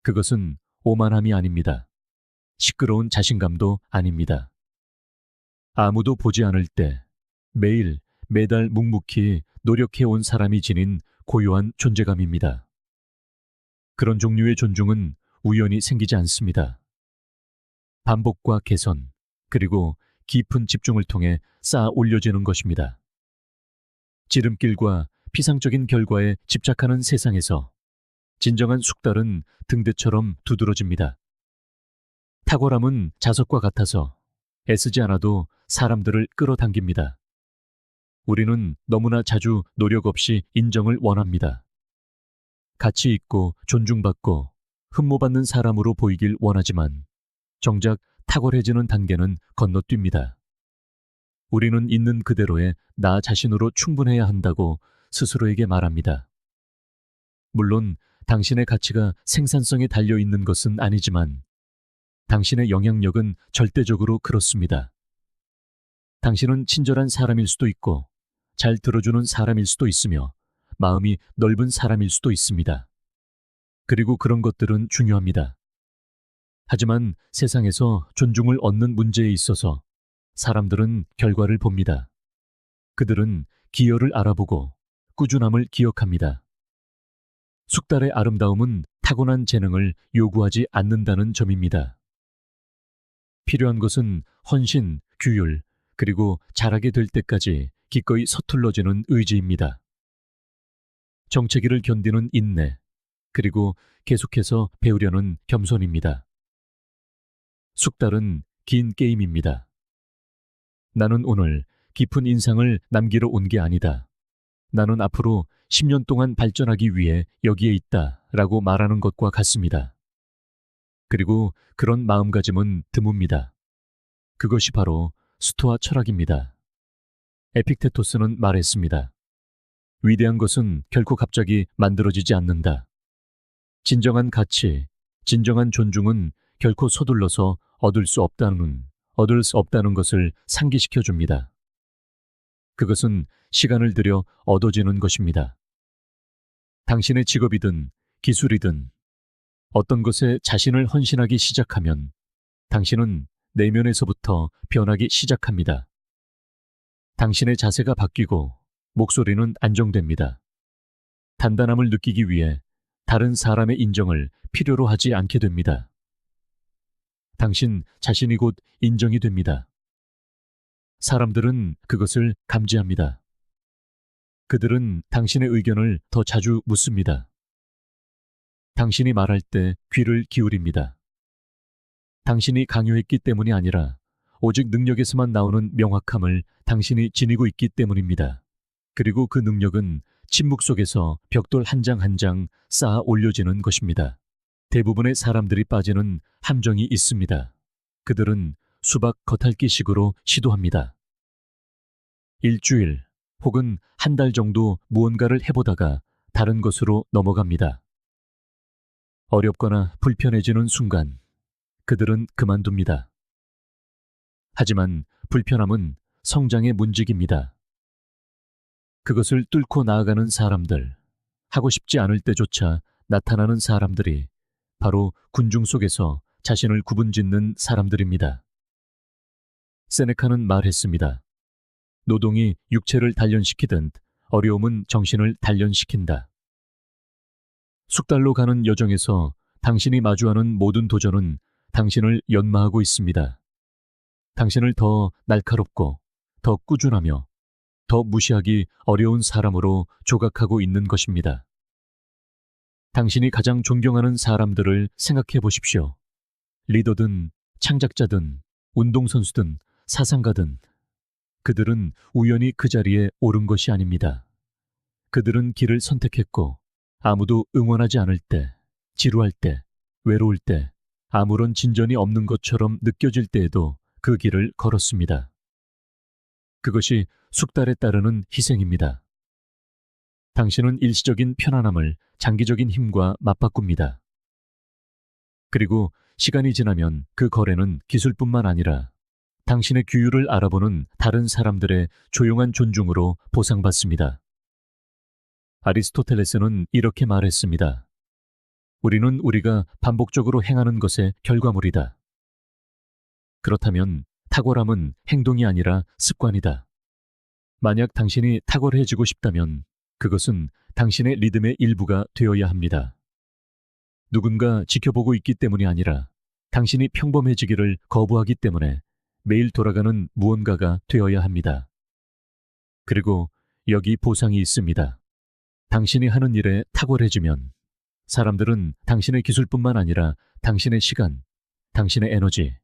그것은 오만함이 아닙니다. 시끄러운 자신감도 아닙니다. 아무도 보지 않을 때 매일 매달 묵묵히 노력해온 사람이 지닌 고요한 존재감입니다. 그런 종류의 존중은 우연히 생기지 않습니다. 반복과 개선, 그리고 깊은 집중을 통해 쌓아 올려지는 것입니다. 지름길과 피상적인 결과에 집착하는 세상에서 진정한 숙달은 등대처럼 두드러집니다. 탁월함은 자석과 같아서 애쓰지 않아도 사람들을 끌어당깁니다. 우리는 너무나 자주 노력 없이 인정을 원합니다. 가치 있고 존중받고 흠모받는 사람으로 보이길 원하지만 정작 탁월해지는 단계는 건너뜁니다. 우리는 있는 그대로의 나 자신으로 충분해야 한다고 스스로에게 말합니다. 물론 당신의 가치가 생산성에 달려 있는 것은 아니지만 당신의 영향력은 절대적으로 그렇습니다. 당신은 친절한 사람일 수도 있고 잘 들어주는 사람일 수도 있으며 마음이 넓은 사람일 수도 있습니다. 그리고 그런 것들은 중요합니다. 하지만 세상에서 존중을 얻는 문제에 있어서 사람들은 결과를 봅니다. 그들은 기여를 알아보고 꾸준함을 기억합니다. 숙달의 아름다움은 타고난 재능을 요구하지 않는다는 점입니다. 필요한 것은 헌신, 규율, 그리고 잘하게 될 때까지 기꺼이 서툴러지는 의지입니다. 정체기를 견디는 인내, 그리고 계속해서 배우려는 겸손입니다. 숙달은 긴 게임입니다. 나는 오늘 깊은 인상을 남기러 온 게 아니다. 나는 앞으로 10년 동안 발전하기 위해 여기에 있다 라고 말하는 것과 같습니다. 그리고 그런 마음가짐은 드뭅니다. 그것이 바로 스토아 철학입니다. 에픽테토스는 말했습니다. 위대한 것은 결코 갑자기 만들어지지 않는다. 진정한 가치, 진정한 존중은 결코 서둘러서 얻을 수 없다는 것을 상기시켜 줍니다. 그것은 시간을 들여 얻어지는 것입니다. 당신의 직업이든 기술이든 어떤 것에 자신을 헌신하기 시작하면 당신은 내면에서부터 변하기 시작합니다. 당신의 자세가 바뀌고 목소리는 안정됩니다. 단단함을 느끼기 위해 다른 사람의 인정을 필요로 하지 않게 됩니다. 당신 자신이 곧 인정이 됩니다. 사람들은 그것을 감지합니다. 그들은 당신의 의견을 더 자주 묻습니다. 당신이 말할 때 귀를 기울입니다. 당신이 강요했기 때문이 아니라 오직 능력에서만 나오는 명확함을 당신이 지니고 있기 때문입니다. 그리고 그 능력은 침묵 속에서 벽돌 한 장 한 장 쌓아 올려지는 것입니다. 대부분의 사람들이 빠지는 함정이 있습니다. 그들은 수박 겉핥기식으로 시도합니다. 일주일 혹은 한 달 정도 무언가를 해보다가 다른 것으로 넘어갑니다. 어렵거나 불편해지는 순간 그들은 그만둡니다. 하지만 불편함은 성장의 문직입니다. 그것을 뚫고 나아가는 사람들, 하고 싶지 않을 때조차 나타나는 사람들이 바로 군중 속에서 자신을 구분짓는 사람들입니다. 세네카는 말했습니다. 노동이 육체를 단련시키듯 어려움은 정신을 단련시킨다. 숙달로 가는 여정에서 당신이 마주하는 모든 도전은 당신을 연마하고 있습니다. 당신을 더 날카롭고, 더 꾸준하며, 더 무시하기 어려운 사람으로 조각하고 있는 것입니다. 당신이 가장 존경하는 사람들을 생각해 보십시오. 리더든, 창작자든, 운동선수든, 사상가든, 그들은 우연히 그 자리에 오른 것이 아닙니다. 그들은 길을 선택했고, 아무도 응원하지 않을 때, 지루할 때, 외로울 때, 아무런 진전이 없는 것처럼 느껴질 때에도 그 길을 걸었습니다. 그것이 숙달에 따르는 희생입니다. 당신은 일시적인 편안함을 장기적인 힘과 맞바꿉니다. 그리고 시간이 지나면 그 거래는 기술뿐만 아니라 당신의 규율을 알아보는 다른 사람들의 조용한 존중으로 보상받습니다. 아리스토텔레스는 이렇게 말했습니다. 우리는 우리가 반복적으로 행하는 것의 결과물이다. 그렇다면 탁월함은 행동이 아니라 습관이다. 만약 당신이 탁월해지고 싶다면 그것은 당신의 리듬의 일부가 되어야 합니다. 누군가 지켜보고 있기 때문이 아니라 당신이 평범해지기를 거부하기 때문에 매일 돌아가는 무언가가 되어야 합니다. 그리고 여기 보상이 있습니다. 당신이 하는 일에 탁월해지면 사람들은 당신의 기술뿐만 아니라 당신의 시간, 당신의 에너지,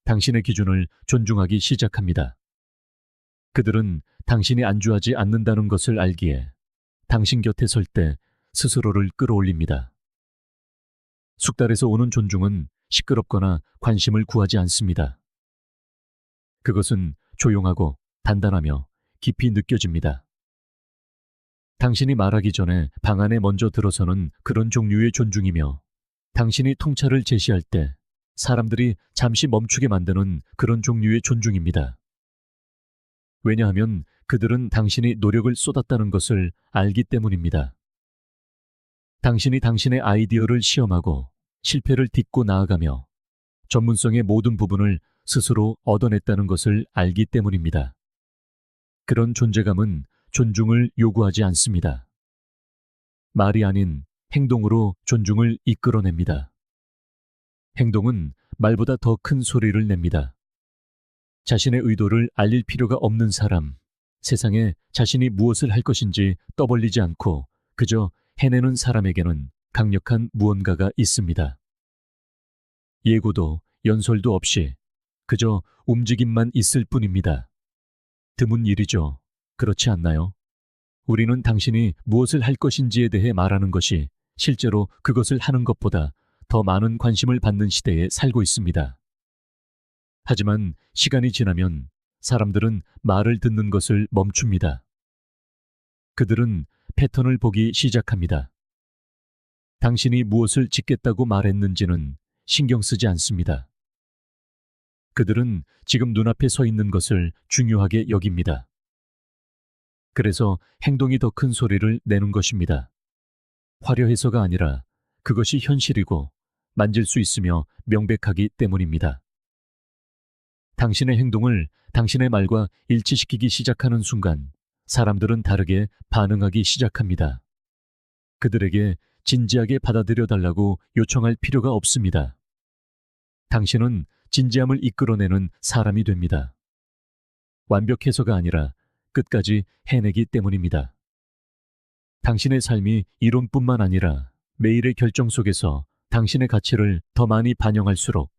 당신의 기준을 존중하기 시작합니다. 그들은 당신이 안주하지 않는다는 것을 알기에 당신 곁에 설 때 스스로를 끌어올립니다. 숙달에서 오는 존중은 시끄럽거나 관심을 구하지 않습니다. 그것은 조용하고 단단하며 깊이 느껴집니다. 당신이 말하기 전에 방 안에 먼저 들어서는 그런 종류의 존중이며, 당신이 통찰을 제시할 때 사람들이 잠시 멈추게 만드는 그런 종류의 존중입니다. 왜냐하면 그들은 당신이 노력을 쏟았다는 것을 알기 때문입니다. 당신이 당신의 아이디어를 시험하고 실패를 딛고 나아가며 전문성의 모든 부분을 스스로 얻어냈다는 것을 알기 때문입니다. 그런 존재감은 존중을 요구하지 않습니다. 말이 아닌 행동으로 존중을 이끌어냅니다. 행동은 말보다 더 큰 소리를 냅니다. 자신의 의도를 알릴 필요가 없는 사람, 세상에 자신이 무엇을 할 것인지 떠벌리지 않고 그저 해내는 사람에게는 강력한 무언가가 있습니다. 예고도 연설도 없이 그저 움직임만 있을 뿐입니다. 드문 일이죠. 그렇지 않나요? 우리는 당신이 무엇을 할 것인지에 대해 말하는 것이 실제로 그것을 하는 것보다 더 많은 관심을 받는 시대에 살고 있습니다. 하지만 시간이 지나면 사람들은 말을 듣는 것을 멈춥니다. 그들은 패턴을 보기 시작합니다. 당신이 무엇을 짓겠다고 말했는지는 신경 쓰지 않습니다. 그들은 지금 눈앞에 서 있는 것을 중요하게 여깁니다. 그래서 행동이 더 큰 소리를 내는 것입니다. 화려해서가 아니라 그것이 현실이고 만질 수 있으며 명백하기 때문입니다. 당신의 행동을 당신의 말과 일치시키기 시작하는 순간 사람들은 다르게 반응하기 시작합니다. 그들에게 진지하게 받아들여 달라고 요청할 필요가 없습니다. 당신은 진지함을 이끌어내는 사람이 됩니다. 완벽해서가 아니라 끝까지 해내기 때문입니다. 당신의 삶이 이론뿐만 아니라 매일의 결정 속에서 당신의 가치를 더 많이 반영할수록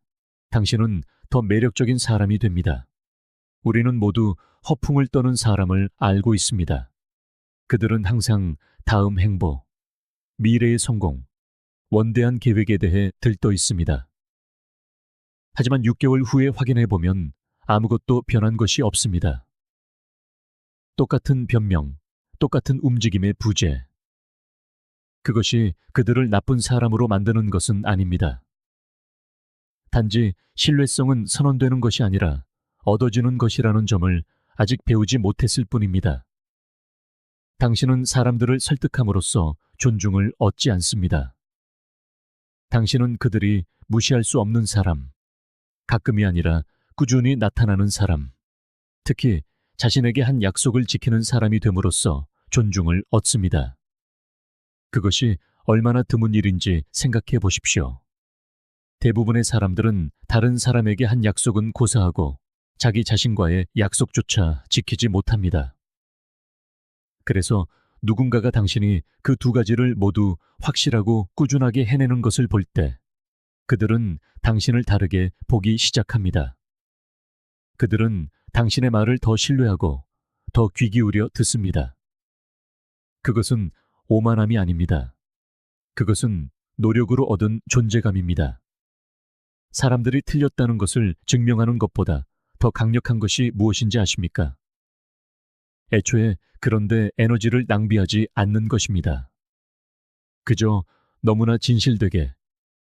당신은 더 매력적인 사람이 됩니다. 우리는 모두 허풍을 떠는 사람을 알고 있습니다. 그들은 항상 다음 행보, 미래의 성공, 원대한 계획에 대해 들떠 있습니다. 하지만 6개월 후에 확인해 보면 아무것도 변한 것이 없습니다. 똑같은 변명, 똑같은 움직임의 부재. 그것이 그들을 나쁜 사람으로 만드는 것은 아닙니다. 단지 신뢰성은 선언되는 것이 아니라 얻어지는 것이라는 점을 아직 배우지 못했을 뿐입니다. 당신은 사람들을 설득함으로써 존중을 얻지 않습니다. 당신은 그들이 무시할 수 없는 사람, 가끔이 아니라 꾸준히 나타나는 사람, 특히 자신에게 한 약속을 지키는 사람이 됨으로써 존중을 얻습니다. 그것이 얼마나 드문 일인지 생각해 보십시오. 대부분의 사람들은 다른 사람에게 한 약속은 고사하고 자기 자신과의 약속조차 지키지 못합니다. 그래서 누군가가 당신이 그 두 가지를 모두 확실하고 꾸준하게 해내는 것을 볼 때 그들은 당신을 다르게 보기 시작합니다. 그들은 당신의 말을 더 신뢰하고 더 귀 기울여 듣습니다. 그것은 오만함이 아닙니다. 그것은 노력으로 얻은 존재감입니다. 사람들이 틀렸다는 것을 증명하는 것보다 더 강력한 것이 무엇인지 아십니까? 애초에 그런데 에너지를 낭비하지 않는 것입니다. 그저 너무나 진실되게,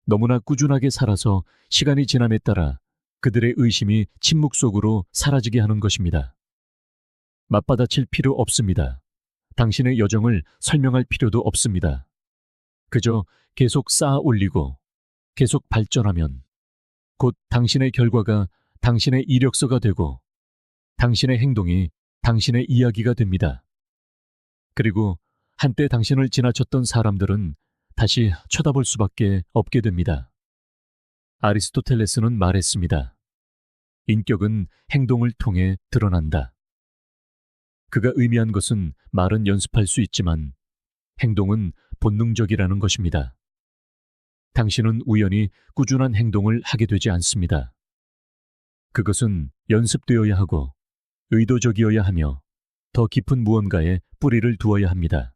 너무나 꾸준하게 살아서 시간이 지남에 따라 그들의 의심이 침묵 속으로 사라지게 하는 것입니다. 맞받아칠 필요 없습니다. 당신의 여정을 설명할 필요도 없습니다. 그저 계속 쌓아 올리고 계속 발전하면 곧 당신의 결과가 당신의 이력서가 되고 당신의 행동이 당신의 이야기가 됩니다. 그리고 한때 당신을 지나쳤던 사람들은 다시 쳐다볼 수밖에 없게 됩니다. 아리스토텔레스는 말했습니다. 인격은 행동을 통해 드러난다. 그가 의미한 것은 말은 연습할 수 있지만 행동은 본능적이라는 것입니다. 당신은 우연히 꾸준한 행동을 하게 되지 않습니다. 그것은 연습되어야 하고 의도적이어야 하며 더 깊은 무언가에 뿌리를 두어야 합니다.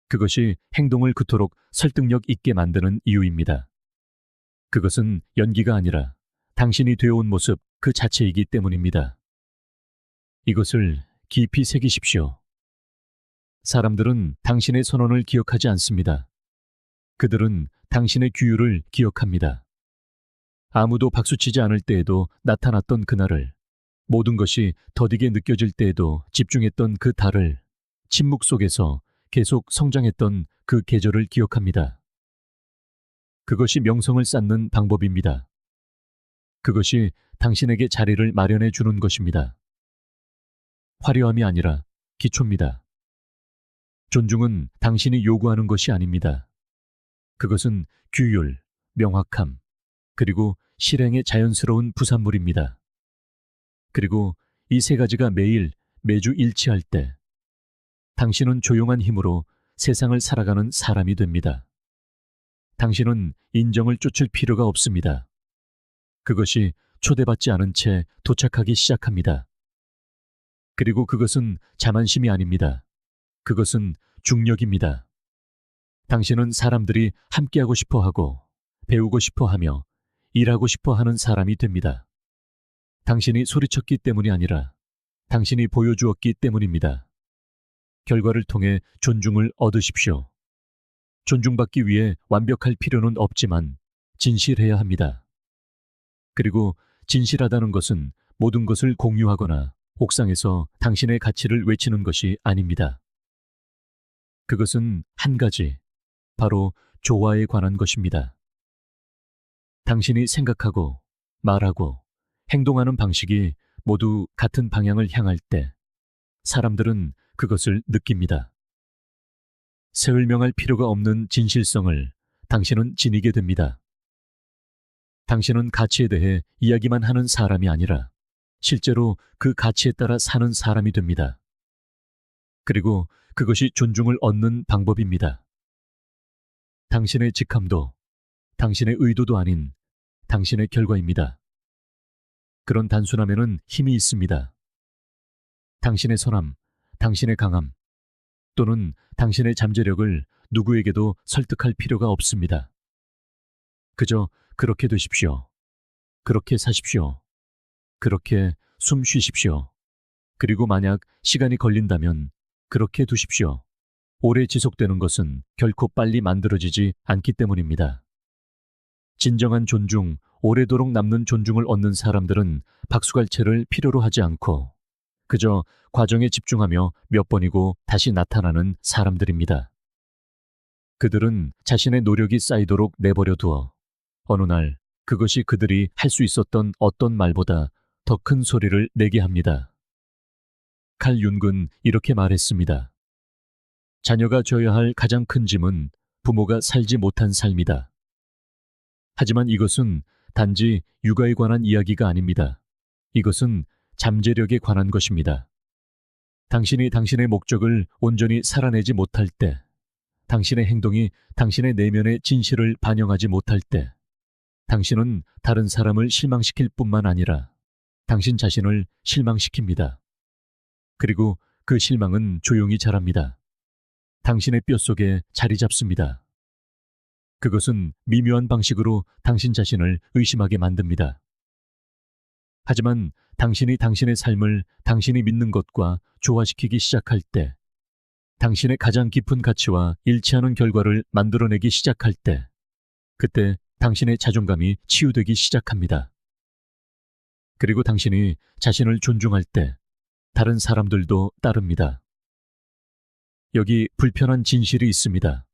그것이 행동을 그토록 설득력 있게 만드는 이유입니다. 그것은 연기가 아니라 당신이 되어온 모습 그 자체이기 때문입니다. 이것을 깊이 새기십시오. 사람들은 당신의 선언을 기억하지 않습니다. 그들은 당신의 규율을 기억합니다. 아무도 박수치지 않을 때에도 나타났던 그날을, 모든 것이 더디게 느껴질 때에도 집중했던 그 달을, 침묵 속에서 계속 성장했던 그 계절을 기억합니다. 그것이 명성을 쌓는 방법입니다. 그것이 당신에게 자리를 마련해 주는 것입니다. 화려함이 아니라 기초입니다. 존중은 당신이 요구하는 것이 아닙니다. 그것은 규율, 명확함, 그리고 실행의 자연스러운 부산물입니다. 그리고 이 세 가지가 매주 일치할 때 당신은 조용한 힘으로 세상을 살아가는 사람이 됩니다. 당신은 인정을 쫓을 필요가 없습니다. 그것이 초대받지 않은 채 도착하기 시작합니다. 그리고 그것은 자만심이 아닙니다. 그것은 중력입니다. 당신은 사람들이 함께하고 싶어 하고 배우고 싶어 하며 일하고 싶어 하는 사람이 됩니다. 당신이 소리쳤기 때문이 아니라 당신이 보여주었기 때문입니다. 결과를 통해 존중을 얻으십시오. 존중받기 위해 완벽할 필요는 없지만 진실해야 합니다. 그리고 진실하다는 것은 모든 것을 공유하거나 옥상에서 당신의 가치를 외치는 것이 아닙니다. 그것은 한 가지, 바로 조화에 관한 것입니다. 당신이 생각하고 말하고 행동하는 방식이 모두 같은 방향을 향할 때 사람들은 그것을 느낍니다. 설명할 필요가 없는 진실성을 당신은 지니게 됩니다. 당신은 가치에 대해 이야기만 하는 사람이 아니라 실제로 그 가치에 따라 사는 사람이 됩니다. 그리고 그것이 존중을 얻는 방법입니다. 당신의 직함도, 당신의 의도도 아닌 당신의 결과입니다. 그런 단순함에는 힘이 있습니다. 당신의 선함, 당신의 강함, 또는 당신의 잠재력을 누구에게도 설득할 필요가 없습니다. 그저 그렇게 되십시오. 그렇게 사십시오. 그렇게 숨 쉬십시오. 그리고 만약 시간이 걸린다면 그렇게 두십시오. 오래 지속되는 것은 결코 빨리 만들어지지 않기 때문입니다. 진정한 존중, 오래도록 남는 존중을 얻는 사람들은 박수갈채를 필요로 하지 않고 그저 과정에 집중하며 몇 번이고 다시 나타나는 사람들입니다. 그들은 자신의 노력이 쌓이도록 내버려 두어 어느 날 그것이 그들이 할 수 있었던 어떤 말보다 더 큰 소리를 내게 합니다. 칼 융은 이렇게 말했습니다. 자녀가 져야 할 가장 큰 짐은 부모가 살지 못한 삶이다. 하지만 이것은 단지 육아에 관한 이야기가 아닙니다. 이것은 잠재력에 관한 것입니다. 당신이 당신의 목적을 온전히 살아내지 못할 때, 당신의 행동이 당신의 내면의 진실을 반영하지 못할 때, 당신은 다른 사람을 실망시킬 뿐만 아니라 당신 자신을 실망시킵니다. 그리고 그 실망은 조용히 자랍니다. 당신의 뼛속에 자리 잡습니다. 그것은 미묘한 방식으로 당신 자신을 의심하게 만듭니다. 하지만 당신이 당신의 삶을 당신이 믿는 것과 조화시키기 시작할 때, 당신의 가장 깊은 가치와 일치하는 결과를 만들어내기 시작할 때, 그때 당신의 자존감이 치유되기 시작합니다. 그리고 당신이 자신을 존중할 때, 다른 사람들도 따릅니다. 여기 불편한 진실이 있습니다.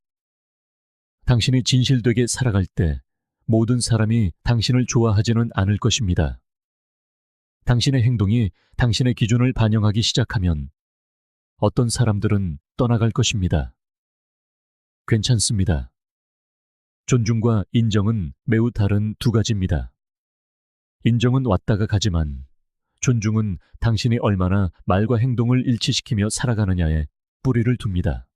당신이 진실되게 살아갈 때 모든 사람이 당신을 좋아하지는 않을 것입니다. 당신의 행동이 당신의 기준을 반영하기 시작하면 어떤 사람들은 떠나갈 것입니다. 괜찮습니다. 존중과 인정은 매우 다른 두 가지입니다. 인정은 왔다가 가지만 존중은 당신이 얼마나 말과 행동을 일치시키며 살아가느냐에 뿌리를 둡니다.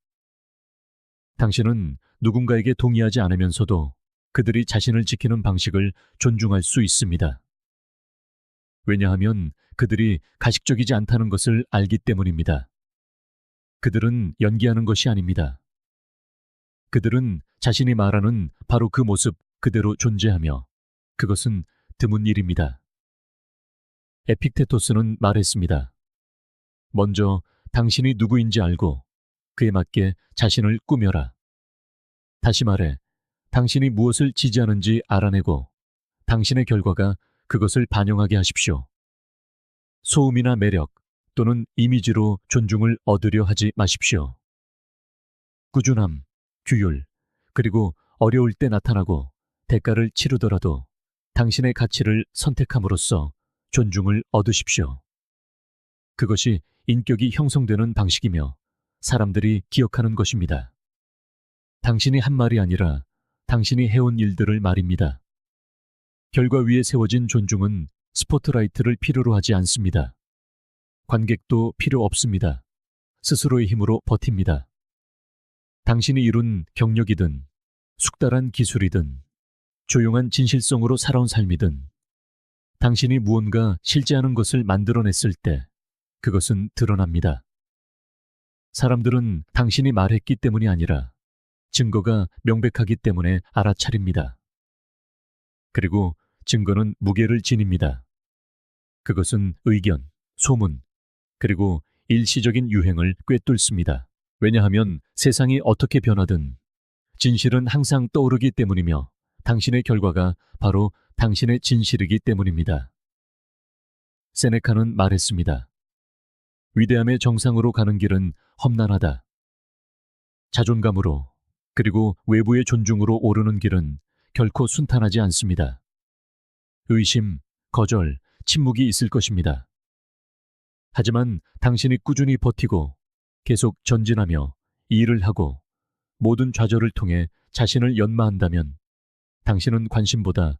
당신은 누군가에게 동의하지 않으면서도 그들이 자신을 지키는 방식을 존중할 수 있습니다. 왜냐하면 그들이 가식적이지 않다는 것을 알기 때문입니다. 그들은 연기하는 것이 아닙니다. 그들은 자신이 말하는 바로 그 모습 그대로 존재하며 그것은 드문 일입니다. 에픽테토스는 말했습니다. 먼저 당신이 누구인지 알고 그에 맞게 자신을 꾸며라. 다시 말해, 당신이 무엇을 지지하는지 알아내고 당신의 결과가 그것을 반영하게 하십시오. 소음이나 매력 또는 이미지로 존중을 얻으려 하지 마십시오. 꾸준함, 규율, 그리고 어려울 때 나타나고 대가를 치르더라도 당신의 가치를 선택함으로써 존중을 얻으십시오. 그것이 인격이 형성되는 방식이며 사람들이 기억하는 것입니다. 당신이 한 말이 아니라 당신이 해온 일들을 말입니다. 결과 위에 세워진 존중은 스포트라이트를 필요로 하지 않습니다. 관객도 필요 없습니다. 스스로의 힘으로 버팁니다. 당신이 이룬 경력이든 숙달한 기술이든 조용한 진실성으로 살아온 삶이든 당신이 무언가 실제하는 것을 만들어냈을 때 그것은 드러납니다. 사람들은 당신이 말했기 때문이 아니라 증거가 명백하기 때문에 알아차립니다. 그리고 증거는 무게를 지닙니다. 그것은 의견, 소문, 그리고 일시적인 유행을 꿰뚫습니다. 왜냐하면 세상이 어떻게 변하든 진실은 항상 떠오르기 때문이며 당신의 결과가 바로 당신의 진실이기 때문입니다. 세네카는 말했습니다. 위대함의 정상으로 가는 길은 험난하다. 자존감으로 그리고 외부의 존중으로 오르는 길은 결코 순탄하지 않습니다. 의심, 거절, 침묵이 있을 것입니다. 하지만 당신이 꾸준히 버티고 계속 전진하며 일을 하고 모든 좌절을 통해 자신을 연마한다면 당신은 관심보다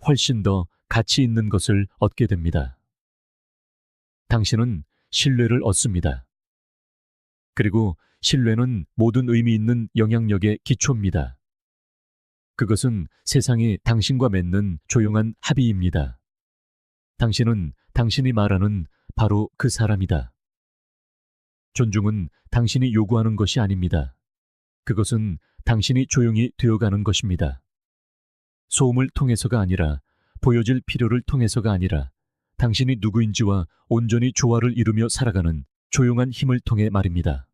훨씬 더 가치 있는 것을 얻게 됩니다. 당신은 신뢰를 얻습니다. 그리고 신뢰는 모든 의미 있는 영향력의 기초입니다. 그것은 세상이 당신과 맺는 조용한 합의입니다. 당신은 당신이 말하는 바로 그 사람이다. 존중은 당신이 요구하는 것이 아닙니다. 그것은 당신이 조용히 되어가는 것입니다. 소음을 통해서가 아니라 보여질 필요를 통해서가 아니라 당신이 누구인지와 온전히 조화를 이루며 살아가는 조용한 힘을 통해 말입니다.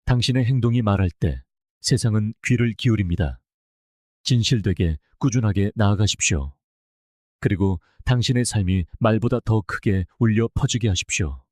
당신의 행동이 말할 때 세상은 귀를 기울입니다. 진실되게 꾸준하게 나아가십시오. 그리고 당신의 삶이 말보다 더 크게 울려 퍼지게 하십시오.